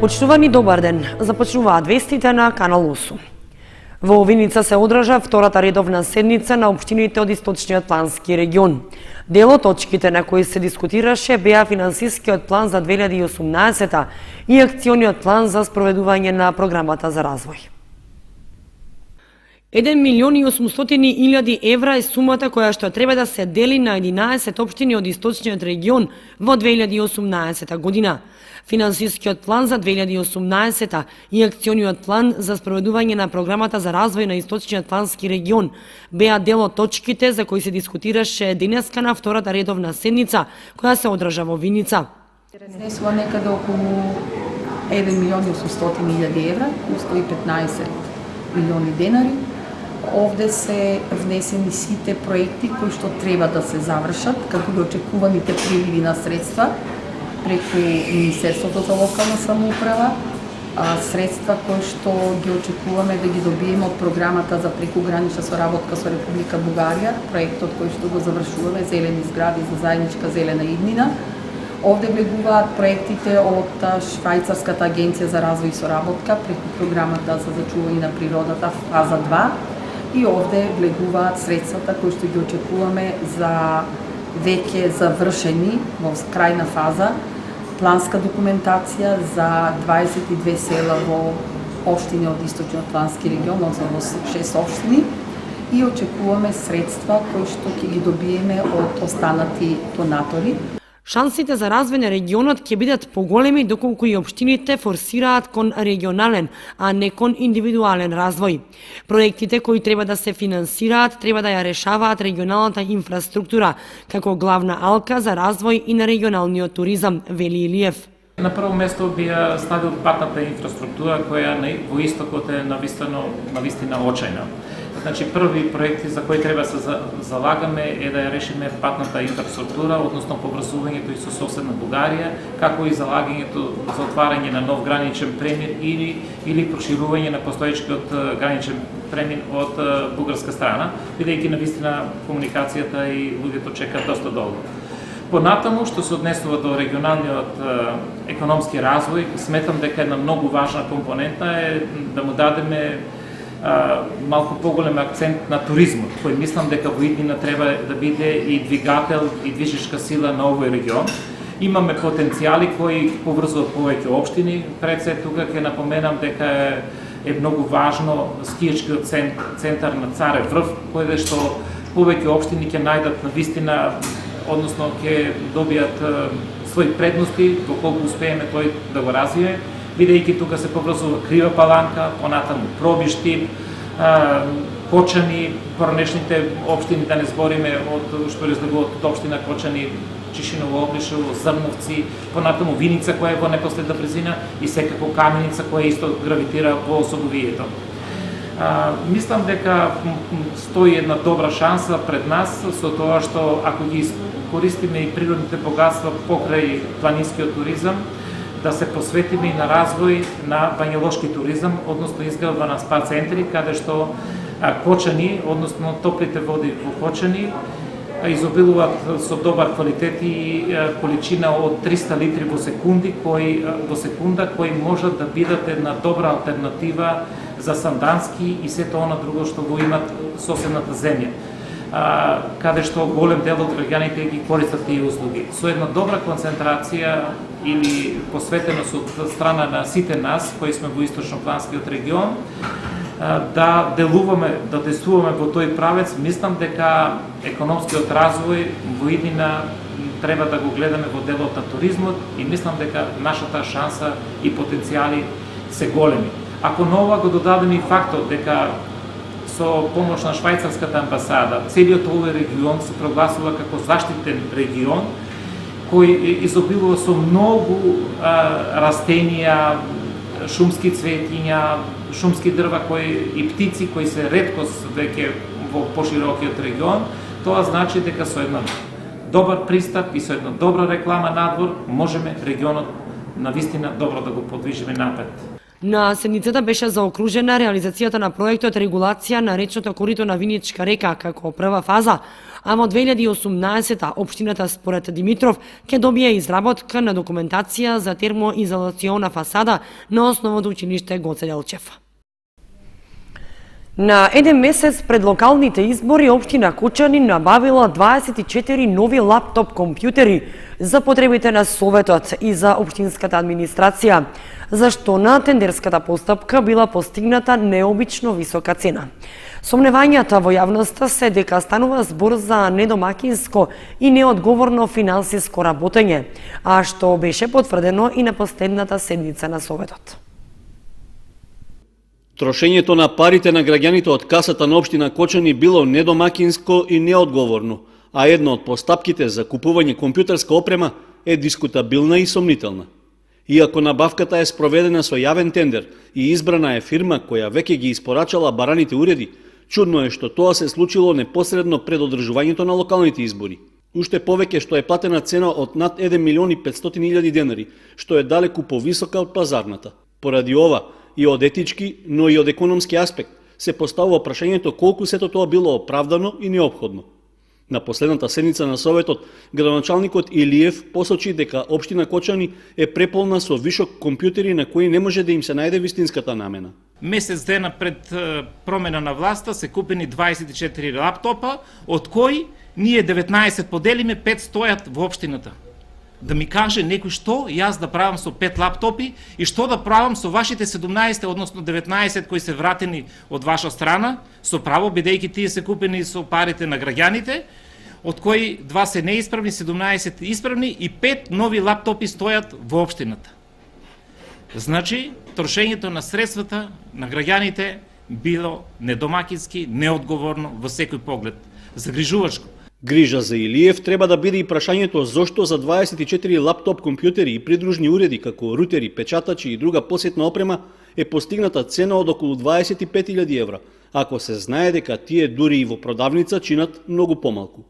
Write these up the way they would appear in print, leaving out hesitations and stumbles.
Почитувани, добар ден. Започнуваат вестите на Канал 8. Во Виница се одржа втората редовна седница на општините од Источниот плански регион. Дел од точките на кои се дискутираше беа финансискиот план за 2018 и акциониот план за спроведување на програмата за развој. 1.800.000 евра е сумата која што треба да се дели на 11 општини од Источниот регион во 2018 година. Финансискиот план за 2018 и акциониот план за спроведување на програмата за развој на Источниот плански регион беа дел од точките за кои се дискутираше денеска на втората редовна седница која се одржа во Виница. Изнесува некаде околу 1.800.000 евра, 115 милиони денари. Овде се внесени сите проекти кои што треба да се завршат, како и очекуваните приливи на средства преку Министерството за локална самоуправа, средства кои што ги очекуваме да ги добиеме од програмата за прекугранична соработка со Република Бугарија, проектот кој што го завршуваме, зелени згради за заедничка зелена иднина. Овде влегуваат проектите од Швајцарската агенција за развој и соработка преку програмата за зачување на природата фаза 2 и овде влегуваат средствата кои што ги очекуваме за веќе завршени во крајна фаза планска документација за 22 села во општини од Источниот плански регион, односно во 6 општини, и очекуваме средства кои што ќе ги добиеме од останати донатори. Шансите за развој на регионот ќе бидат поголеми доколку и општините форсираат кон регионален, а не кон индивидуален развој. Проектите кои треба да се финансираат треба да ја решаваат регионалната инфраструктура како главна алка за развој и на регионалниот туризам, вели Илиев. На прво место би ја ставил патната инфраструктура која во истокот е навистина очајна. Значи, први проекти за кои треба се залагаме е да ја решиме патната инфраструктура, односно поврзувањето и со соседна Бугарија, како и залагањето за отварање на нов граничен премин или проширување на постоечкиот граничен премин од бугарска страна, бидејќи навистина комуникацијата и луѓето чекаат доста долго. Понатаму, што се однесува до регионалниот економски развој, сметам дека една многу важна компонента е да му дадеме малку поголем акцент на туризмот, кој мислам дека во иднина треба да биде и двигател и движечка сила на овој регион. Имаме потенцијали кои поврзуваат повеќе општини. Пред се тука ќе напоменам дека е многу важно скијачкиот центар на Царев врв, кој што повеќе општини ќе најдат навистина, односно ќе добијат своји предности доколку успееме тој да го развие, бидејќи тука се поврзува Крива Паланка, понатаму Пробишти, Кочани, поранешните општини, да не збориме од што разлегуваат од општина Кочани, Чишиново, Облишево, Зрновци, понатаму Виница која е во непосредна близина и секако Каменица која исто гравитира во Собовието. Мислам дека стои една добра шанса пред нас со тоа што ако ги користиме и природните богатства покрај планинскиот туризам, да се посветиме и на развој на бањолошки туризам, односно изградба на спа центри, каде што Кочани, односно топлите води во Кочани, изобилуваат со добар квалитет и количина од 300 литри во секунда, кои можат да бидат една добра алтернатива за Сандански и сето она друго што го имат соседната земја, каде што голем дел од граѓаните ги користат тие услуги. Со една добра концентрација или посветеност од страна на сите нас, кои сме во Источно-планскиот регион, да делуваме, да действуваме во тој правец, мислам дека економскиот развој во иднина треба да го гледаме во делот на туризмот и мислам дека нашата шанса и потенцијали се големи. Ако на ова го додадеме и фактот дека со помош на Швајцарската амбасада целиот овој регион се прогласува како заштитен регион, кој изобилува со многу растенија, шумски цветиња, шумски дрва и птици кои се реткост веќе во поширокиот регион, тоа значи дека со една добар пристап и со една добра реклама надвор можеме регионот навистина добро да го подвижиме напред. На седницата беше заокружена реализацијата на проектот регулација на речното корито на Виничка река како прва фаза, а во 2018 општината според Димитров ќе добие изработка на документација за термоизолациона фасада на основното училиште Гоце Делчев. На еден месец пред локалните избори, општина Кочани набавила 24 нови лаптоп компјутери за потребите на Советот и за општинската администрација, зашто на тендерската постапка била постигната необично висока цена. Сомневањата во јавноста се дека станува збор за недомакинско и неодговорно финансиско работење, а што беше потврдено и на последната седница на Советот. Трошењето на парите на граѓаните од касата на општина Кочани било недомакинско и неодговорно, а една од постапките за купување компјутерска опрема е дискутабилна и сомнителна. Иако набавката е спроведена со јавен тендер и избрана е фирма која веќе ги испорачала бараните уреди, чудно е што тоа се случило непосредно пред одржувањето на локалните избори. Уште повеќе што е платена цена од над 1.500.000 денари, што е далеку повисока од пазарната. Поради ова, и од етички, но и од економски аспект, се поставува прашањето колку сето тоа било оправдано и неопходно. На последната седница на Советот, градоначалникот Илиев посочи дека општина Кочани е преполна со вишок компјутери на кои не може да им се најде вистинската намена. Месец дена пред промена на власта се купени 24 лаптопа, од кои ние 19 поделиме, 5 стојат во општината. Да ми каже некој што јас да правам со 5 лаптопи и што да правам со вашите 17, односно 19 кои се вратени од ваша страна, со право, бидејќи тие се купени со парите на граѓаните, од кои 2 се неисправни, 17 исправни и 5 нови лаптопи стојат во општината. Значи, трошењето на средствата на граѓаните било недомакински, неодговорно во секој поглед, загрижувачко. Грижа за Илиев треба да биде и прашањето зошто за 24 лаптоп компјутери и придружни уреди како рутери, печатачи и друга посетна опрема е постигната цена од околу 25.000 евра, ако се знае дека тие дури и во продавница чинат многу помалку.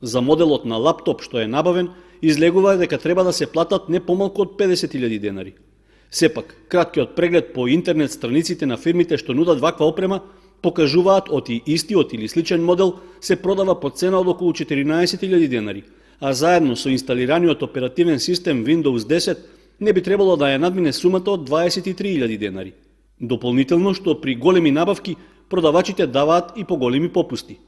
За моделот на лаптоп што е набавен, излегува дека треба да се платат не помалку од 50.000 денари. Сепак, краткиот преглед по интернет страниците на фирмите што нудат ваква опрема покажуваат од истиот или сличен модел се продава по цена од околу 14.000 денари, а заедно со инсталираниот оперативен систем Windows 10 не би требало да ја надмине сумата од 23.000 денари. Дополнително што при големи набавки продавачите даваат и поголеми попусти.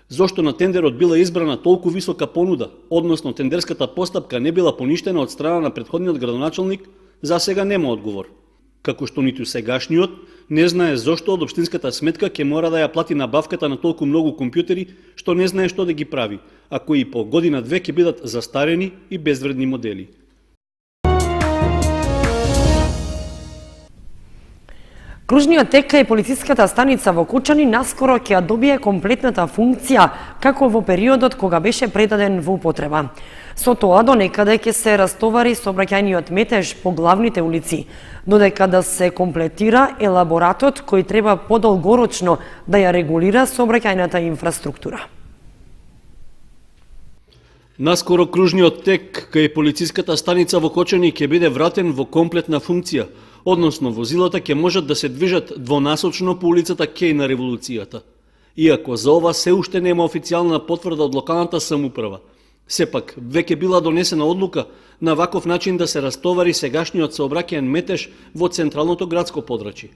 Зошто на тендерот била избрана толку висока понуда, односно тендерската постапка не била поништена од страна на претходниот градоначалник, за сега нема одговор. Како што ниту сегашниот не знае зошто од општинската сметка ќе мора да ја плати набавката на толку многу компјутери што не знае што да ги прави, а кои по година-две ќе бидат застарени и безвредни модели. Кружниот тек и полициската станица во Кочани наскоро ќе ја добие комплетната функција како во периодот кога беше предаден во употреба. Со тоа до некаде ќе се растовари сообраќајниот метеж по главните улици, додека да се комплетира елаборатот кој треба подолгорочно да ја регулира сообраќајната инфраструктура. Наскоро кружниот тек кај полициската станица во Кочани ќе биде вратен во комплетна функција, односно возилата ќе можат да се движат двонасочно по улицата Кеј на Револуцијата. Иако за ова се уште нема официјална потврда од локалната самоуправа, сепак веќе била донесена одлука на ваков начин да се растовари сегашниот сообраќаен метеж во централното градско подрачје.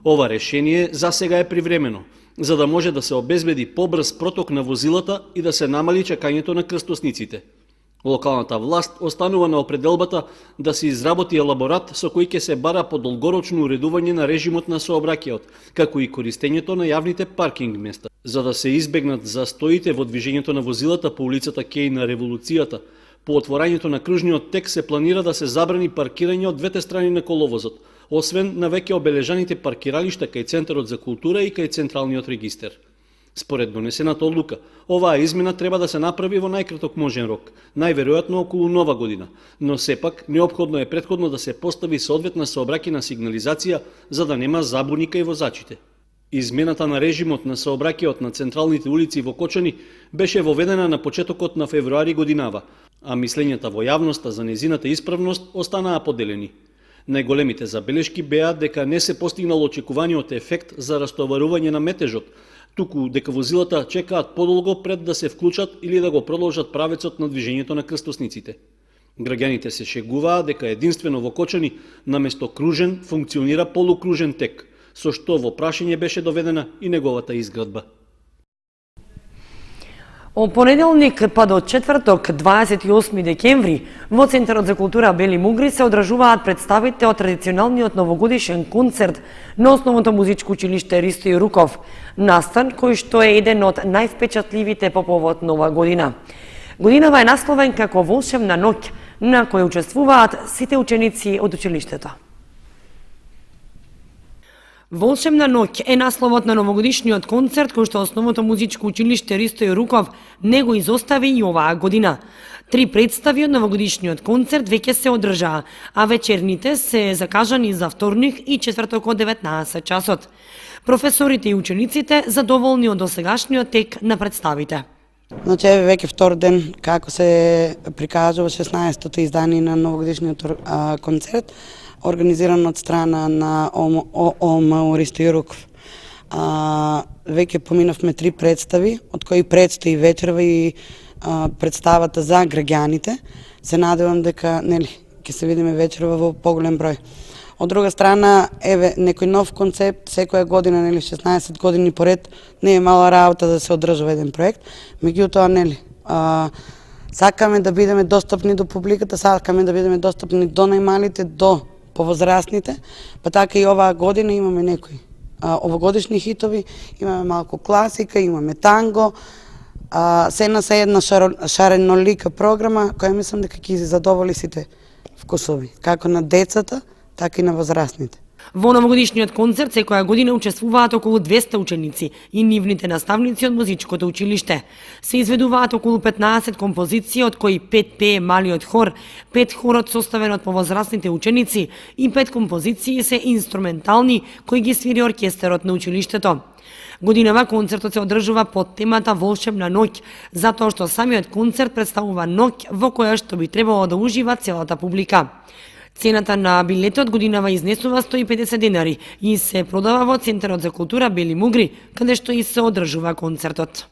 Ова решение за сега е привремено, за да може да се обезбеди побрз проток на возилата и да се намали чекањето на крстосниците. Локалната власт останува на определбата да се изработи елаборат со кој ќе се бара по долгорочно уредување на режимот на сообраќајот, како и користењето на јавните паркинг места. За да се избегнат застоите во движењето на возилата по улицата Кеј на Револуцијата, по отворањето на кружниот тек се планира да се забрани паркирање од двете страни на коловозот, освен на веќе обележаните паркиралишта кај Центарот за култура и кај Централниот регистер. Според донесената одлука, оваа измена треба да се направи во најкраток можен рок, најверојатно околу Нова година, но сепак неопходно е претходно да се постави соодветна сообраќајна сигнализација за да нема забуни кај возачите. Измената на режимот на сообраќајот на централните улици во Кочани беше воведена на почетокот на февруари годинава, а мислењата во јавноста за незината исправност останаа поделени. Најголемите забелешки беа дека не се постигнал очекуваниот ефект за растоварување на метежот, туку дека возилата чекаат подолго пред да се вклучат или да го продолжат правецот на движењето на крстосниците. Граѓаните се шегуваат дека единствено во Кочани наместо кружен функционира полукружен тек, со што во прашање беше доведена и неговата изградба. Од понеделник па до четврток, 28 декември, во Центарот за култура Бели Мугри се одржуваат представите од традиционалниот новогодишен концерт на Основното музичко училиште Ристо Јуруков, настан кој што е еден од највпечатливите по повод Нова година. Годинава е насловен како волшебна ноќ, на која учествуваат сите ученици од училиштето. Волшебна ноќ е насловот на новогодишниот концерт кој што Основното музичко училиште Ристо Јуруков не го изостави и оваа година. 3 представи од новогодишниот концерт веќе се одржаа, а вечерните се закажани за вторник и четврток од 19 часот. Професорите и учениците задоволни од досегашниот тек на представите. Значи, веќе втор ден како се прикажува 16-тото издание на новогодишниот концерт, организиран од страна на ОМ Ристо Јуруков. Веќе поминавме 3 представи, од кои предстои вечерва и представата за граѓаните. Се надевам дека ќе се видиме вечерва во поголем број. Од друга страна, еве некој нов концепт, секоја година, 16 години поред, не е мала работа да се одржува еден проект. Меѓутоа, сакаме да бидеме достапни до публиката, сакаме да бидеме достапни до најмалите, до повозрастните, па така и оваа година имаме некои овогодишни хитови, имаме малку класика, имаме танго, се на се една шаренолика програма, која мислам дека ќе задоволи сите вкусови, како на децата, така и на возрастните. Во новогодишниот концерт секоја година учествуваат околу 200 ученици и нивните наставници од музичкото училиште. Се изведуваат околу 15 композиции, од кои 5 пее малиот хор, 5 хорот составен од повозрастните ученици и 5 композиции се инструментални кои ги свири оркестарот на училиштето. Годинава концертот се одржува под темата Волшебна ноќ, затоа што самиот концерт представува ноќ во која што би требало да ужива целата публика. Цената на билетот годинава изнесува 150 денари и се продава во Центарот за култура Бели Мугри, каде што и се одржува концертот.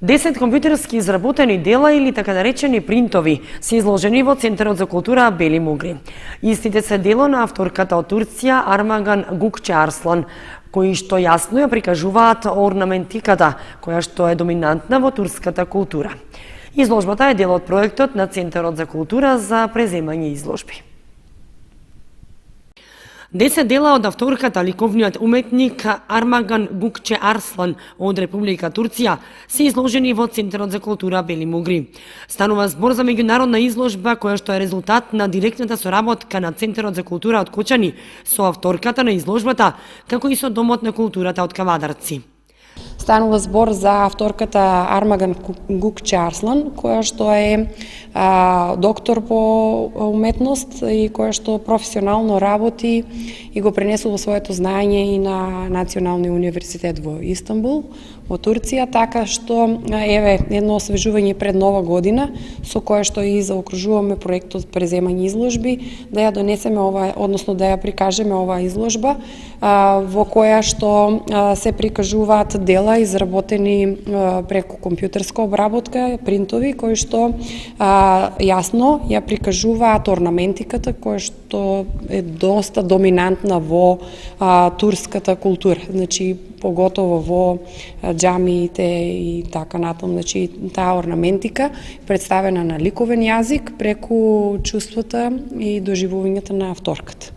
Десет компјутерски изработени дела или така наречени принтови се изложени во Центарот за култура Бели Мугри. Истите се дело на авторката од Турција Армаган Гукче Арслан, кои што јасно ја прикажуваат орнаментиката, која што е доминантна во турската култура. Изложбата е дел од проектот на Центарот за култура за преземање изложби. 10 дела од авторката, ликовниот уметник Армаган Гукче Арслан од Република Турција се изложени во Центарот за култура Бели Мугри. Станува збор за меѓународна изложба која што е резултат на директната соработка на Центарот за култура од Кочани со авторката на изложбата, како и со Домот на културата од Кавадарци. Станува збор за авторката Армаган Гукче Арслан, која што е доктор по уметност и која што професионално работи и го пренесува своето знаење и на Националниот универзитет во Истанбул, во Турција, така што еве едно освежување пред Нова година со кое што и заокружуваме проектот преземање изложби, да ја донесеме односно да ја прикажеме оваа изложба во која што се прикажуваат дела изработени преку компјутерска обработка, принтови кои што јасно ја прикажуваат орнаментиката која што е доста доминантна во турската култура, значи поготово во џамиите и така натаму, значи таа орнаментика представена на ликовен јазик преку чувствата и доживувањето на авторката.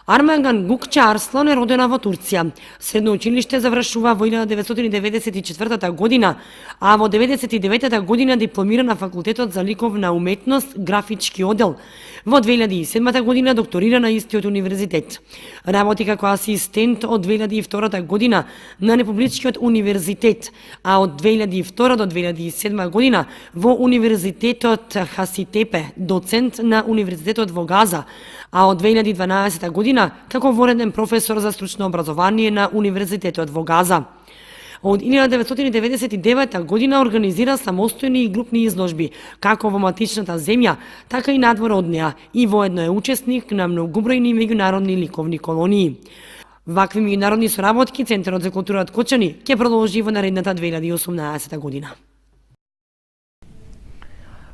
Армаган Гукче Арслан е родена во Турција. Средно училиште завршува во 1994 година, а во 1999 година дипломира на Факултетот за ликовна уметност, графички одел. Во 2007 година докторира на истиот универзитет. Работи како асистент од 2002 година на Републичкиот универзитет, а од 2002 до 2007 година во Универзитетот Хаситепе, доцент на Универзитетот во Газа, а од 2012 година како вореден професор за стручно образование на Универзитетот во Газа. Од 1999 година организира самостојни и групни изложби, како во матичната земја, така и надвор од неа, и воедно е учесник на многобројни меѓународни ликовни колонии. Вакви меѓународни соработки Центарот за култура од Кочани ќе продолжи во наредната 2018 година.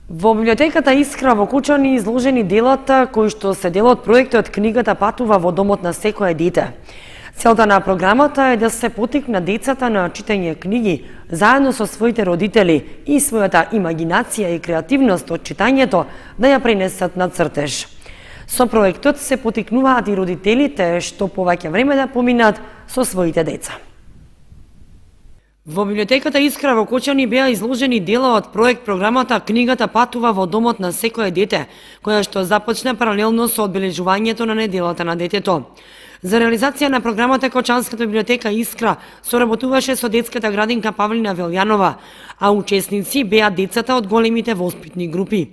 Во библиотеката Искра во Кучани изложени делата кои што се дел од проектот Книгата патува во домот на секое дете. Целта на програмата е да се поттикне децата на читање книги заедно со своите родители и својата имагинација и креативност од читањето да ја пренесат на цртеж. Со проектот се поттикнуваат и родителите што повеќе време да поминат со своите деца. Во библиотеката Искра во Кочани беа изложени дела од проект програмата Книгата патува во домот на секое дете, која што започна паралелно со одбележувањето на неделата на детето. За реализација на програмата Кочанската библиотека Искра соработуваше со детската градинка Павлина Велјанова, а учесници беа децата од големите воспитни групи.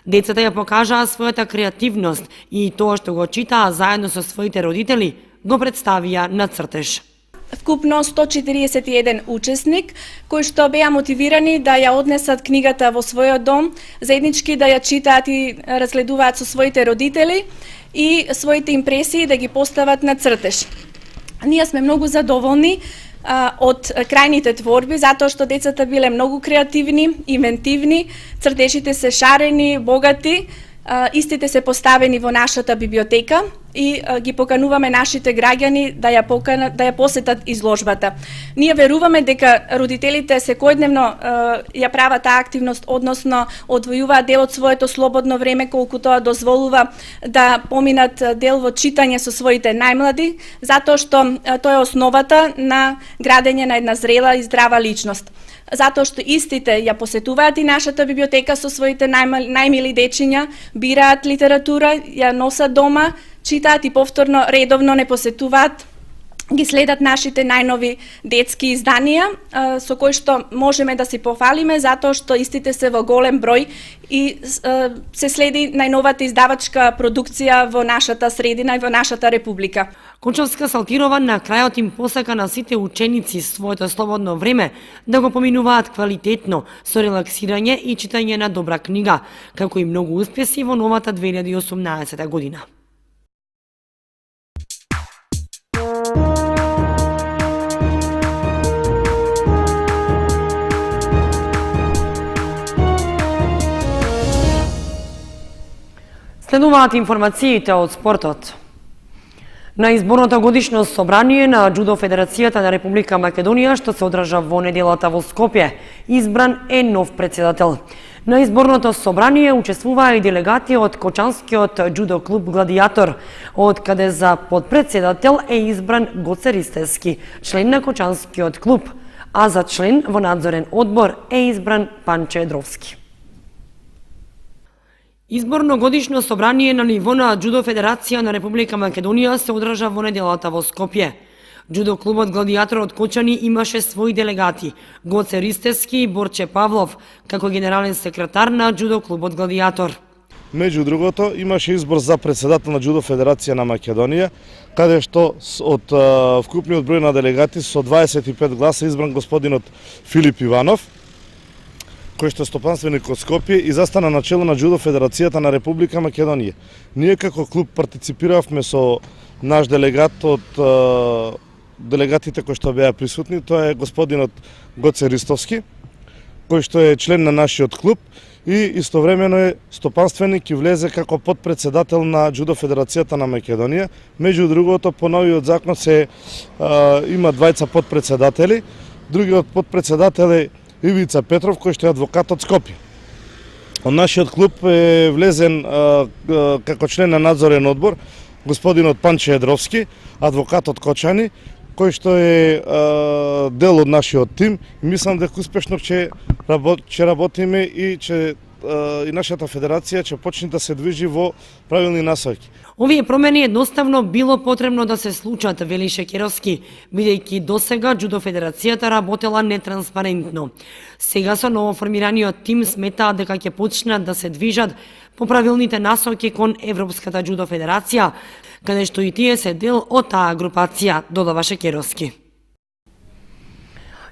Децата ја покажаа својата креативност и тоа што го читаа заедно со своите родители го представија на цртеж. Вкупно 141 учесник, кои што беа мотивирани да ја однесат книгата во својот дом, заеднички да ја читаат и разгледуваат со своите родители и своите импресии да ги постават на цртеж. Ние сме многу задоволни од крајните творби, затоа што децата биле многу креативни, инвентивни, цртежите се шарени, богати, истите се поставени во нашата библиотека и ги покануваме нашите граѓани да ја посетат изложбата. Ние веруваме дека родителите секојдневно ја прават таа активност, односно одвојуваат дел од своето слободно време колку тоа дозволува да поминат дел во читање со своите најмлади, затоа што тоа е основата на градење на една зрела и здрава личност. Затоа што истите ја посетуваат и нашата библиотека со своите најмили дечиња, бираат литература, ја носат дома, читаат и повторно редовно не посетуваат, ги следат нашите најнови детски изданија, со кои што можеме да се пофалиме, затоа што истите се во голем број и се следи најновата издавачка продукција во нашата средина и во нашата република. Кончовска Салтирова на крајот им посака на сите ученици своето слободно време да го поминуваат квалитетно, со релаксирање и читање на добра книга, како и многу успеси во новата 2018 година. Следуваат информациите од спортот. На изборното годишно собрание на Џудо Федерацијата на Република Македонија, што се одржа во неделата во Скопје, избран е нов председател. На изборното собрание учествуваа и делегати од Кочанскиот џудо клуб Гладијатор, од каде за подпредседател е избран Гоце Ристевски, член на Кочанскиот клуб, а за член во надзорен одбор е избран Панче Едровски. Изборно годишно собрание на ниво на Џудо Федерација на Република Македонија се одржа во неделата во Скопје. Џудо клубот Гладијатор од Кочани имаше своји делегати, Гоце Ристевски и Борче Павлов, како генерален секретар на Џудо клубот Гладијатор. Меѓу другото, имаше избор за председател на Џудо Федерација на Македонија, каде што од вкупниот број на делегати со 25 гласа избран господинот Филип Иванов, кој што е стопанственик од Скопје и застана на чело на Џудо Федерацијата на Република Македонија. Ние како клуб партиципиравме со наш делегат од делегатите кои што беа присутни, тоа е господинот Гоце Ристовски, кој што е член на нашиот клуб и истовремено е стопанственик и влезе како подпредседател на Џудо Федерацијата на Македонија. Меѓу другото, по новиот закон има двајца подпредседатели, другиот подпредседател е Ивица Петров, кој што е адвокат од Скопје. Од нашиот клуб е влезен како член на надзорен одбор господинот Панче Едровски, адвокат од Кочани, кој што е дел од нашиот тим и мислам дека успешно ќе работиме и че и нашата федерација ќе почне да се движи во правилни насоки. Овие промени едноставно било потребно да се случат, вели Шекеровски, бидејќи досега Џудо Федерацијата работела нетранспарентно. Сега со новоформираниот тим сметаат дека ќе почнат да се движат по правилните насоки кон Европската Џудо Федерација, каде што и тие се дел од таа групација, додава Шекеровски.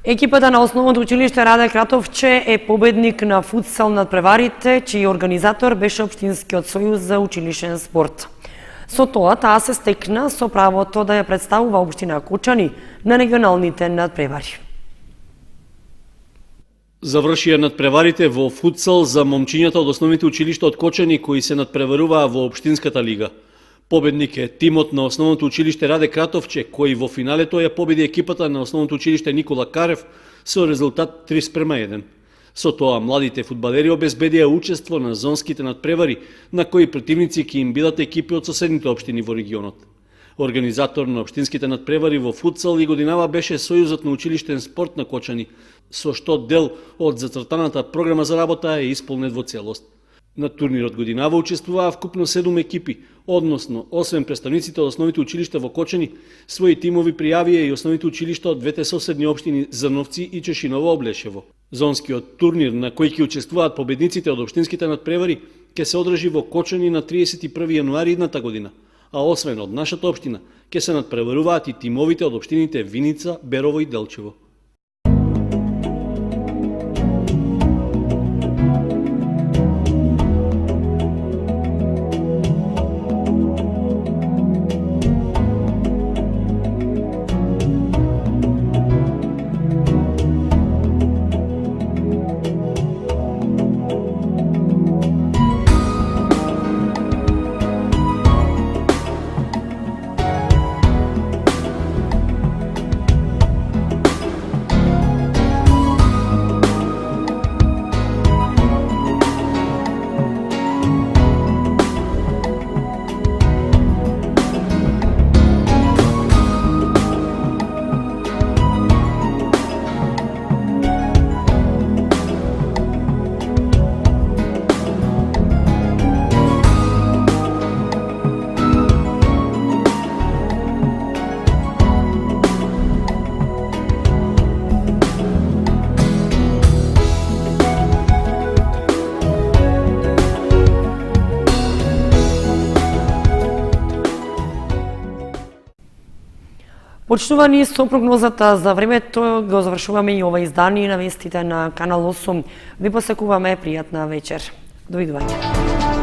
Екипата на основното училиште Раде Кратовче е победник на футсал надпреварите, чиј организатор беше Општинскиот сојуз за училишен спорт. Со тоа, таа се стекна со правото да ја представува општина Кочани на регионалните надпревари. Завршија надпреварите во футсал за момчињата од основните училишта од Кочани кои се надпреваруваа во Општинската лига. Победник е тимот на основното училиште Раде Кратовче, кој во финалето ја победи екипата на основното училиште Никола Карев со резултат 3:1. Со тоа, младите фудбалери обезбедија учество на зонските надпревари, на кои противници ќе им бидат екипи од соседните општини во регионот. Организатор на општинските надпревари во футсал и годинава беше Сојузот на училиштен спорт на Кочани, со што дел од зацртаната програма за работа е исполнет во целост. На турнирот годинава учествуваа вкупно 7 екипи, односно, освен представниците од основните училишта во Кочани, своји тимови пријавија и основните училишта од двете соседни општини Зрновци и Чешиново Облешево. Зонскиот турнир на кој ќе учествуваат победниците од општинските надпревари ќе се одржи во Кочани на 31 јануари идната година, а освен од нашата општина ќе се надпреваруваат и тимовите од општините Виница, Берово и Делчево. Почнувани со прогнозата за времето, го завршуваме и ова издание на вестите на Канал 8. Ви посекуваме пријатна вечер. Довидување.